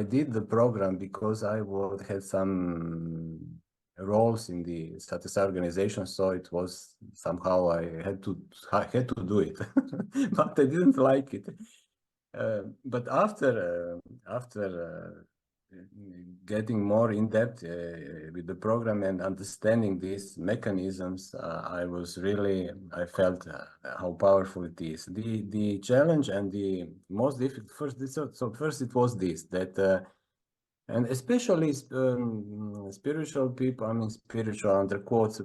did the program because I had some roles in the status organization, so it was somehow I had to do it, but I didn't like it. But after getting more in depth with the program and understanding these mechanisms, I felt how powerful it is. The challenge and the most difficult first it was this, that and especially spiritual people, I mean spiritual under quotes,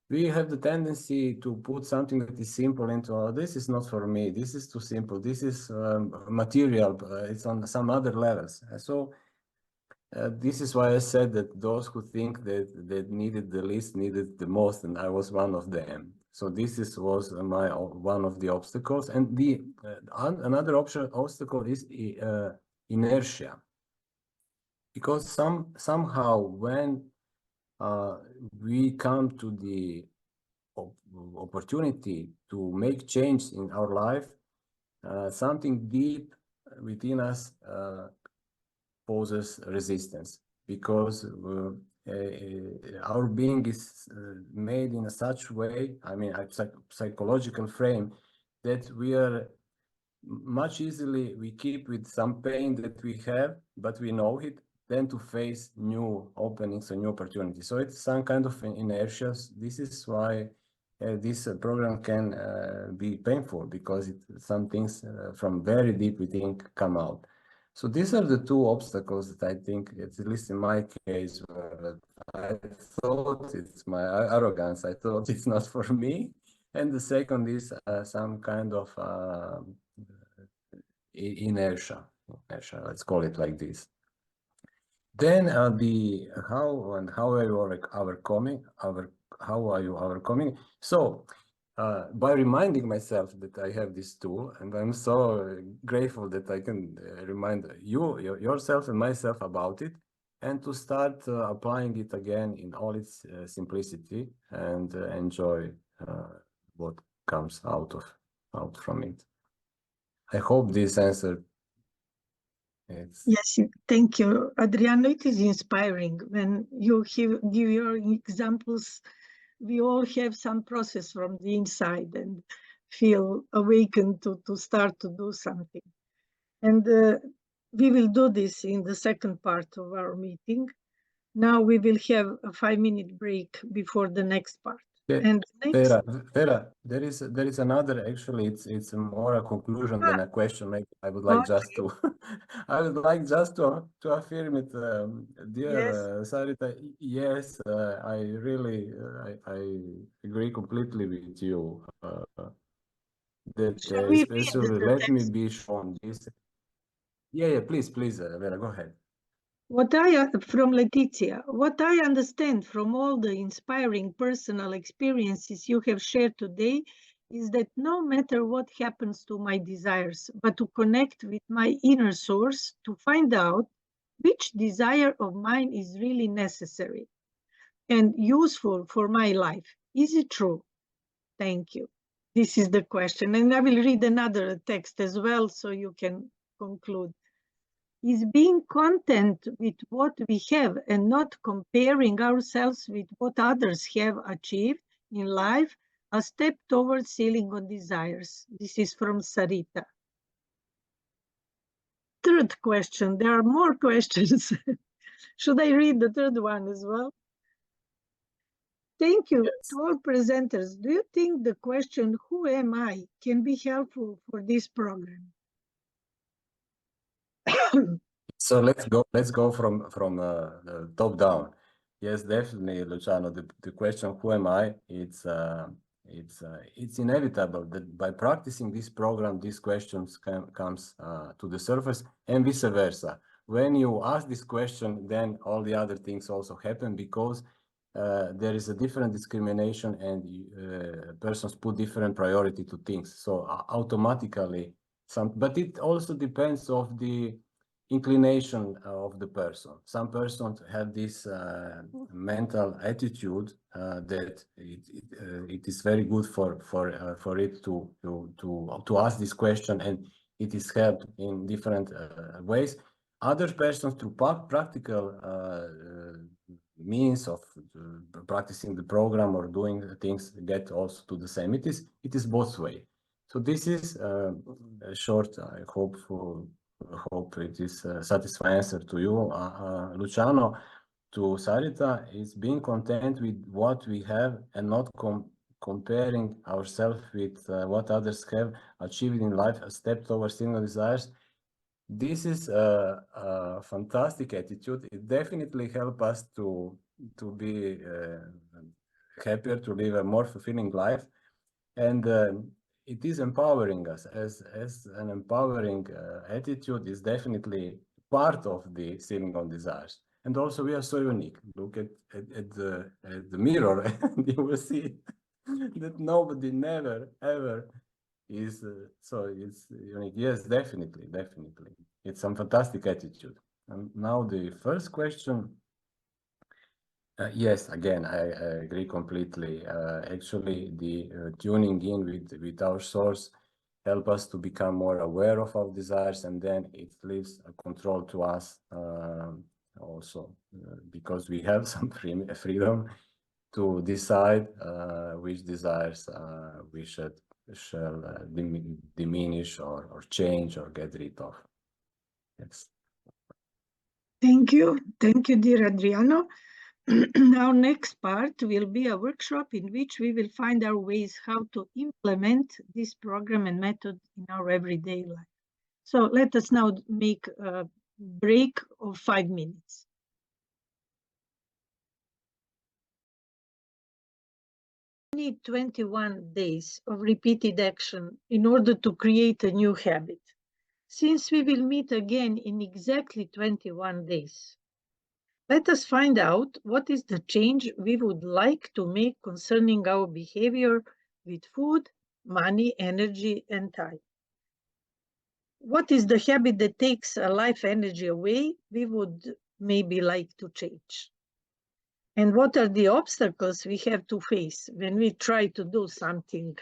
we have the tendency to put something that is simple into, oh, this is not for me, this is too simple, this is material, it's on some other levels. So this is why I said that those who think that needed the least needed the most, and I was one of them. So this was one of the obstacles, and another obstacle is inertia, because somehow when we come to the opportunity to make change in our life, something deep within us poses resistance, because our being is made in such way, I mean, a psychological frame, that we are much easily, we keep with some pain that we have, but we know it, then to face new openings and new opportunities. So it's some kind of inertia. This is why this program can be painful, because some things from very deep within come out. So these are the two obstacles that I think, at least in my case, I thought it's my arrogance. I thought it's not for me. And the second is some kind of inertia, let's call it like this. Then how are you overcoming? How are you overcoming? So by reminding myself that I have this tool, and I'm so grateful that I can remind yourself and myself about it, and to start applying it again in all its simplicity, and enjoy what comes out from it. I hope this answer. Yes, thank you, Adriano. It is inspiring when you give your examples. We all have some process from the inside and feel awakened to start to do something. And we will do this in the second part of our meeting. Now we will have a 5-minute break before the next part. Yeah. And next, Vera, there is another, actually, it's more a conclusion than a question. Maybe I would like just to I would like just to affirm it, dear yes. Sarita. Yes, I really I agree completely with you. That Shall we read especially the let me text? be shown this. Yeah, please, Vera, go ahead. From Letizia, what I understand from all the inspiring personal experiences you have shared today is that no matter what happens to my desires, but to connect with my inner source to find out which desire of mine is really necessary and useful for my life. Is it true? Thank you. This is the question. And I will read another text as well so you can conclude. Is being content with what we have and not comparing ourselves with what others have achieved in life a step towards sealing on desires? This is from Sarita. Third question. There are more questions. Should I read the third one as well? Thank you to all presenters. Do you think the question, who am I, can be helpful for this program? So let's go from the top down. Yes, definitely, Luciano. The question, who am I? It's inevitable that by practicing this program, these questions comes to the surface, and vice versa. When you ask this question, then all the other things also happen, because there is a different discrimination, and persons put different priority to things. So automatically, but it also depends of the inclination of the person. Some persons have this mental attitude that it is very good for it to ask this question, and it is helped in different ways. Other persons, through practical means of practicing the program or doing things, get also to the same. It is both way. So this is a short, I hope it is a satisfying answer to you, Luciano. To Sarita, is being content with what we have and not comparing ourselves with what others have achieved in life, a step towards single desires. This is a fantastic attitude. It definitely helps us to be happier, to live a more fulfilling life, and it is empowering us. As an empowering attitude is definitely part of the sealing on desires. And also, we are so unique. Look at the mirror, and you will see that nobody, never, ever is so it's unique. Yes, definitely. It's some fantastic attitude. And now the first question. Yes, again, I agree completely. Actually, the tuning in with our source help us to become more aware of our desires, and then it leaves a control to us also, because we have some freedom to decide which desires we shall diminish or change or get rid of. Yes. Thank you, dear Adriano. Our next part will be a workshop in which we will find our ways how to implement this program and method in our everyday life. So let us now make a break of 5 minutes. We need 21 days of repeated action in order to create a new habit. Since we will meet again in exactly 21 days, let us find out what is the change we would like to make concerning our behavior with food, money, energy, and time. What is the habit that takes a life energy away we would maybe like to change? And what are the obstacles we have to face when we try to do something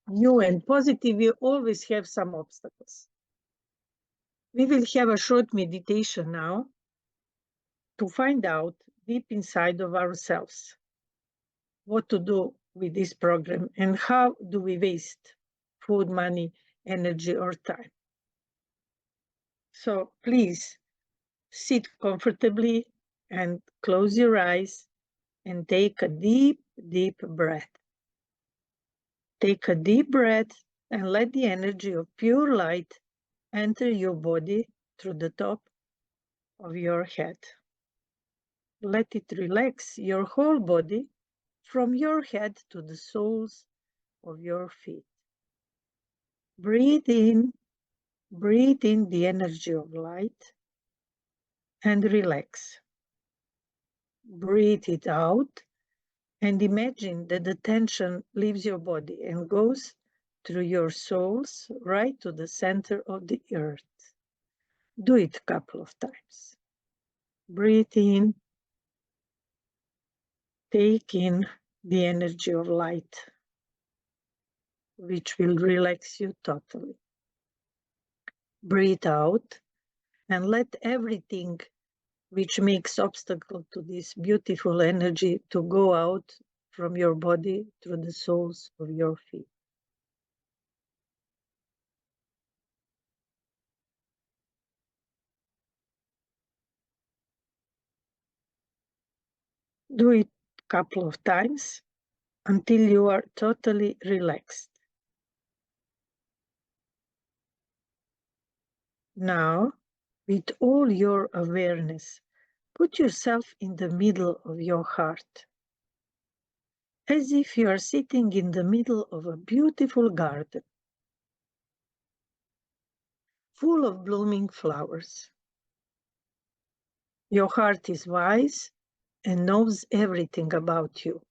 new and positive? We always have some obstacles. We will have a short meditation now to find out deep inside of ourselves what to do with this program and how do we waste food, money, energy, or time. So please sit comfortably and close your eyes and take a deep, deep breath. Take a deep breath and let the energy of pure light enter your body through the top of your head. Let it relax your whole body from your head to the soles of your feet. Breathe in the energy of light and relax. Breathe it out and imagine that the tension leaves your body and goes through your soles right to the center of the earth. Do it a couple of times. Breathe in, take in the energy of light, which will relax you totally. Breathe out and let everything which makes obstacle to this beautiful energy to go out from your body through the soles of your feet. Do it a couple of times until you are totally relaxed. Now, with all your awareness, put yourself in the middle of your heart, as if you are sitting in the middle of a beautiful garden, full of blooming flowers. Your heart is wise and knows everything about you.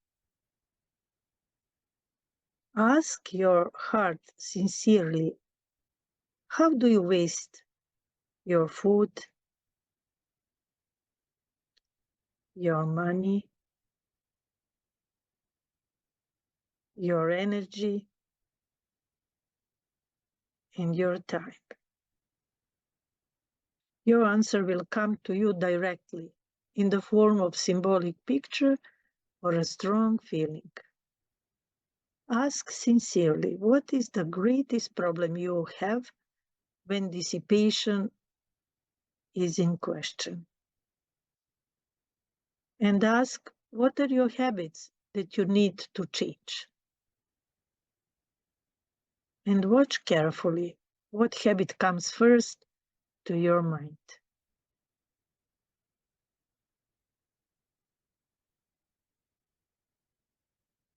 Ask your heart sincerely, how do you waste your food, your money, your energy, and your time? Your answer will come to you directly in the form of symbolic picture or a strong feeling. Ask sincerely, what is the greatest problem you have when dissipation is in question? And ask, what are your habits that you need to change? And watch carefully what habit comes first to your mind.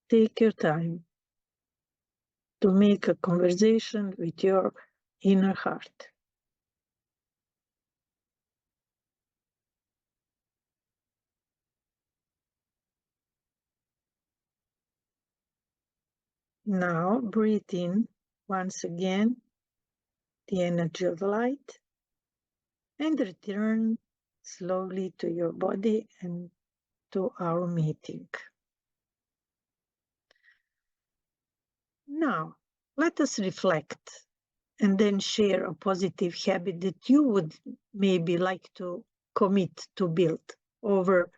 Take your time to make a conversation with your inner heart. Now breathe in once again the energy of light and return slowly to your body and to our meeting. Now, let us reflect and then share a positive habit that you would maybe like to commit to build over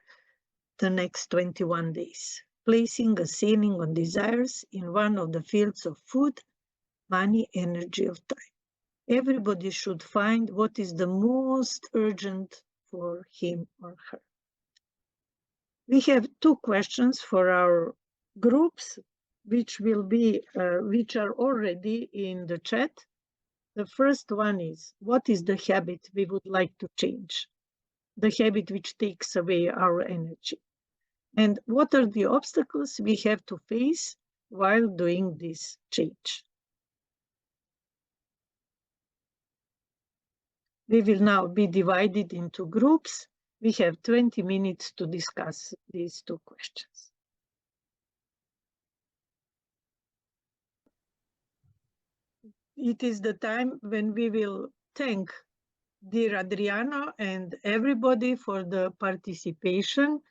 the next 21 days, placing a ceiling on desires in one of the fields of food, money, energy, of time. Everybody should find what is the most urgent for him or her. We have 2 questions for our groups, which are already in the chat. The first one is, what is the habit we would like to change? The habit which takes away our energy. And what are the obstacles we have to face while doing this change? We will now be divided into groups. We have 20 minutes to discuss these 2 questions. It is the time when we will thank dear Adriano and everybody for the participation.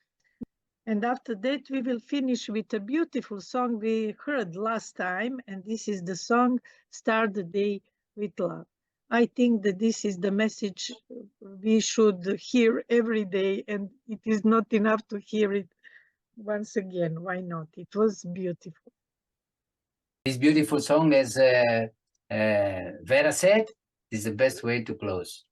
And after that, we will finish with a beautiful song we heard last time. And this is the song, Start the Day with Love. I think that this is the message we should hear every day. And it is not enough to hear it once again. Why not? It was beautiful. This beautiful song, as Vera said, is the best way to close.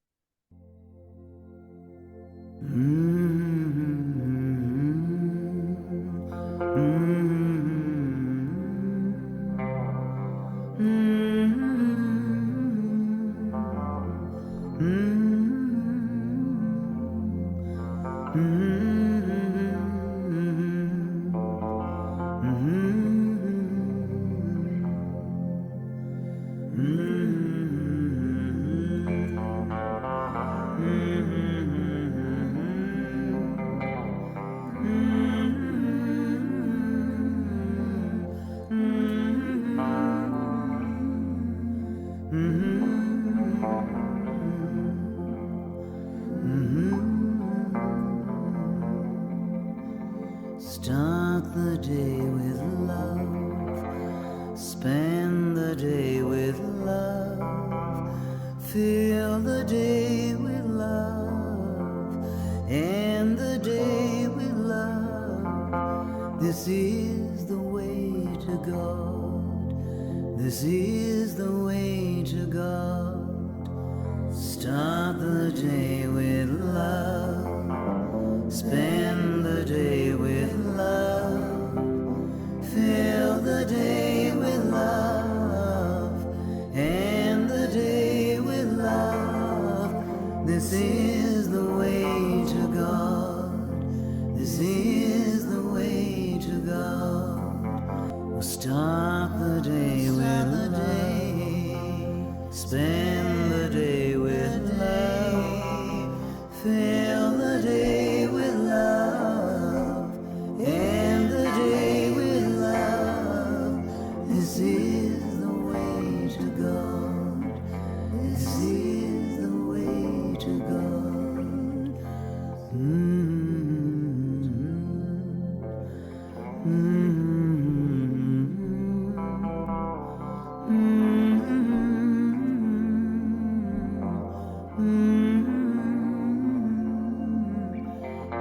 Start the day with love, spend the day with love, fill the day with love, end the day with love. This is the way to God, this is the way to God. Start the day with love, spend the day with love, fill the day with love, end the day with love. This is the way to God, this is the way to God. We'll start the day with love, spend the day with love, fill the day with love, end the day with love. This is the way to God, this is the way to God.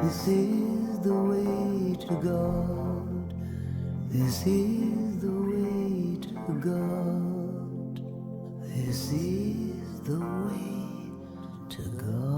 This is the way to God, this is the way to God, this is the way to God.